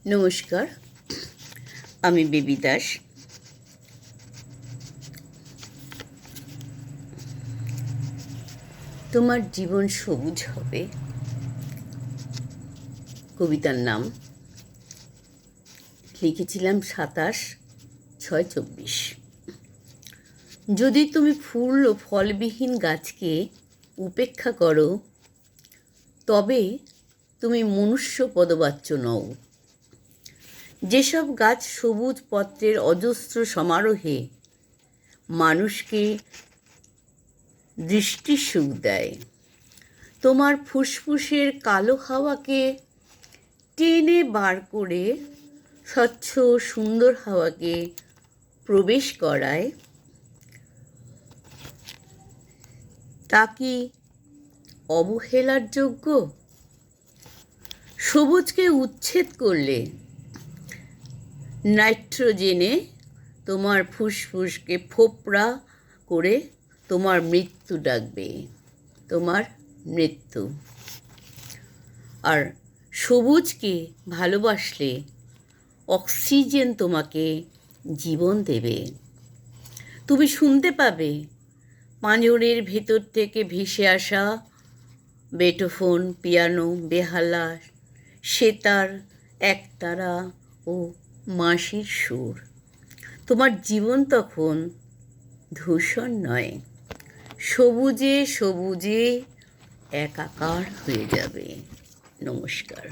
নমস্কার, আমি বেবি দাস। তোমার জীবন সবুজ হবে, কবিতার নাম। লিখেছিলাম 27/6/24। যদি তুমি ফুল ও ফলবিহীন গাছকে উপেক্ষা করো, তবে তুমি মনুষ্য পদবাচ্য নও। যেসব গাছ সবুজ পত্রের অজস্র সমারোহে মানুষকে দৃষ্টিসুখ দেয়, তোমার ফুসফুসের কালো হাওয়াকে টেনে বার করে স্বচ্ছ সুন্দর হাওয়াকে প্রবেশ করায়, তা কি অবহেলার যোগ্য? সবুজকে উচ্ছেদ করলে নাইট্রোজেনে তোমার ফুসফুসকে ফোপড়া করে তোমার মৃত্যু ডাকবে, তোমার মৃত্যু। আর সবুজকে ভালোবাসলে অক্সিজেন তোমাকে জীবন দেবে। তুমি শুনতে পাবে পাঁজরের ভেতর থেকে ভেসে আসা বেটোফোন, পিয়ানো, বেহালা, সেতার, একতারা ও মাসির সুর। তোমার জীবন তখন ধূসর নয়, সবুজে সবুজে একাকার হয়ে যাবে। নমস্কার।